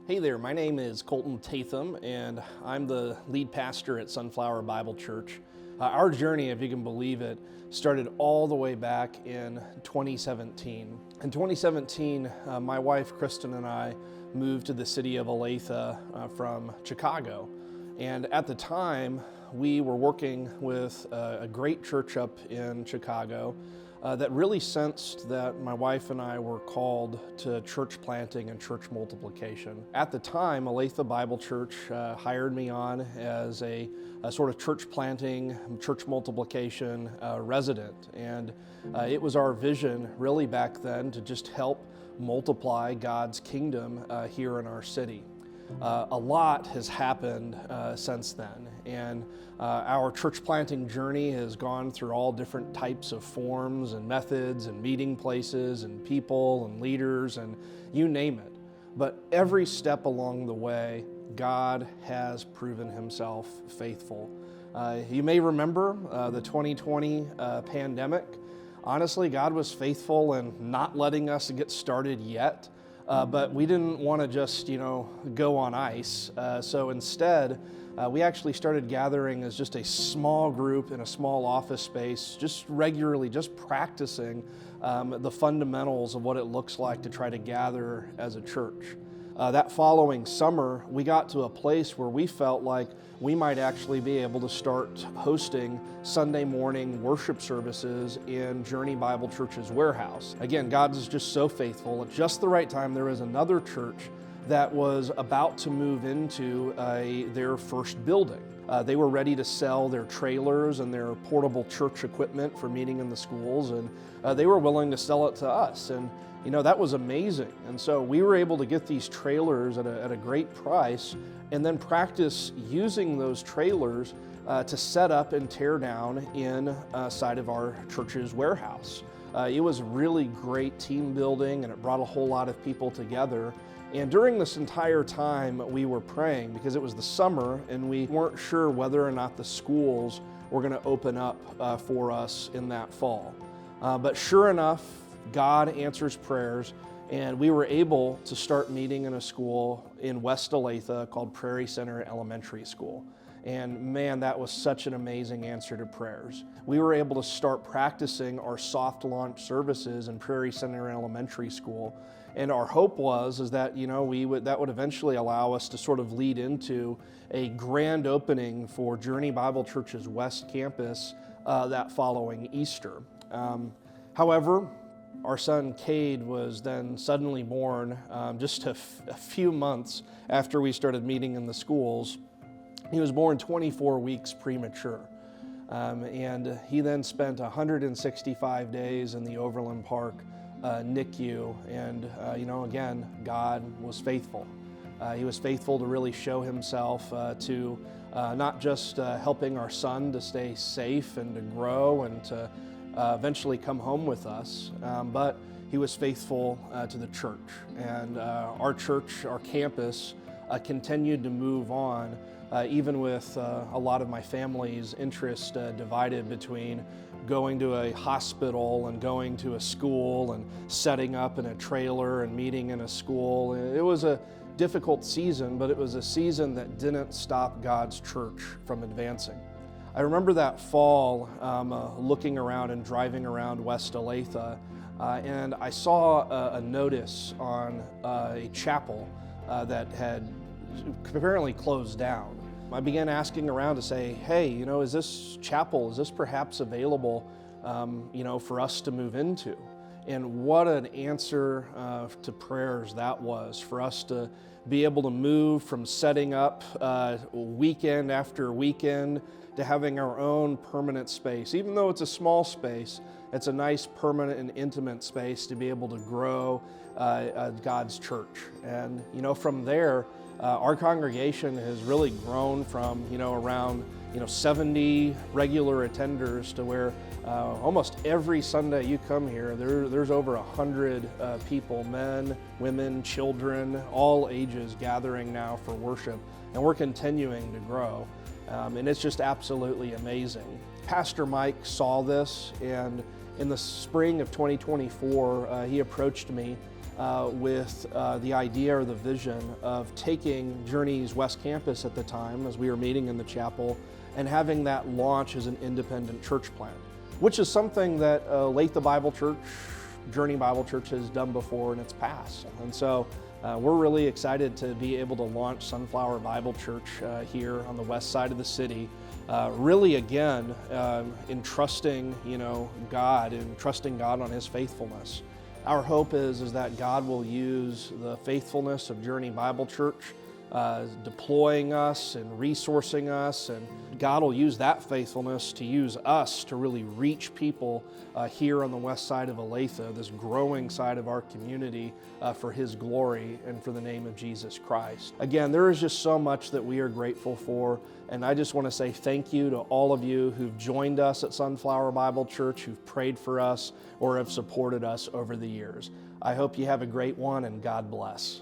Hey there, my name is Colton Tatham, and I'm the lead pastor at Sunflower Bible Church. Our journey, if you can believe it, started all the way back in 2017. In 2017, my wife Kristen and I moved to the city of Olathe from Chicago. And at the time, we were working with a great church up in Chicago that really sensed that my wife and I were called to church planting and church multiplication. At the time, Olathe Bible Church hired me on as a sort of church planting, church multiplication resident. And it was our vision really back then to just help multiply God's kingdom here in our city. A lot has happened since then, and our church planting journey has gone through all different types of forms and methods and meeting places and people and leaders and you name it. But every step along the way, God has proven himself faithful. You may remember the 2020 pandemic. Honestly, God was faithful in not letting us get started yet. But we didn't want to just, go on ice. So instead, we actually started gathering as just a small group in a small office space, just regularly, just practicing the fundamentals of what it looks like to try to gather as a church. That following summer, we got to a place where we felt like we might actually be able to start hosting Sunday morning worship services in Journey Bible Church's warehouse. Again, God is just so faithful. At just the right time, there was another church that was about to move into their first building. They were ready to sell their trailers and their portable church equipment for meeting in the schools, and they were willing to sell it to us. And that was amazing. And so we were able to get these trailers at a great price and then practice using those trailers to set up and tear down inside of our church's warehouse. It was really great team building, and it brought a whole lot of people together. And during this entire time, we were praying because it was the summer and we weren't sure whether or not the schools were going to open up for us in that fall. But sure enough, God answers prayers, and we were able to start meeting in a school in West Olathe called Prairie Center Elementary School. And man, that was such an amazing answer to prayers. We were able to start practicing our soft launch services in Prairie Center Elementary School. And our hope is that that would eventually allow us to sort of lead into a grand opening for Journey Bible Church's West Campus that following Easter. However, our son Cade was then suddenly born just a few months after we started meeting in the schools. He was born 24 weeks premature. And he then spent 165 days in the Overland Park NICU. And, again, God was faithful. He was faithful to really show himself to not just helping our son to stay safe and to grow and to eventually come home with us, but he was faithful to the church. And our church, our campus, continued to move on, even with a lot of my family's interest divided between going to a hospital and going to a school and setting up in a trailer and meeting in a school. It was a difficult season, but it was a season that didn't stop God's church from advancing. I remember that fall looking around and driving around West Olathe, and I saw a notice on a chapel that had apparently closed down. I began asking around to say, hey, is this chapel, is this perhaps available, for us to move into? And what an answer to prayers that was, for us to be able to move from setting up weekend after weekend to having our own permanent space. Even though it's a small space, it's a nice permanent and intimate space to be able to grow God's church. And from there, our congregation has really grown from around 70 regular attenders to where almost every Sunday you come here, there's over 100 people, men, women, children, all ages gathering now for worship, and we're continuing to grow. And it's just absolutely amazing. Pastor Mike saw this, and in the spring of 2024, he approached me with the idea or the vision of taking Journey's West Campus at the time, as we were meeting in the chapel, and having that launch as an independent church plant, which is something that Olathe Bible Church, Journey Bible Church has done before in its past. And so we're really excited to be able to launch Sunflower Bible Church here on the west side of the city. Really, again, in trusting, God and trusting God on His faithfulness. Our hope is that God will use the faithfulness of Journey Bible Church, deploying us and resourcing us, and God will use that faithfulness to use us to really reach people here on the west side of Olathe, this growing side of our community, for His glory and for the name of Jesus Christ. Again, there is just so much that we are grateful for, and I just want to say thank you to all of you who've joined us at Sunflower Bible Church, who've prayed for us or have supported us over the years. I hope you have a great one, and God bless.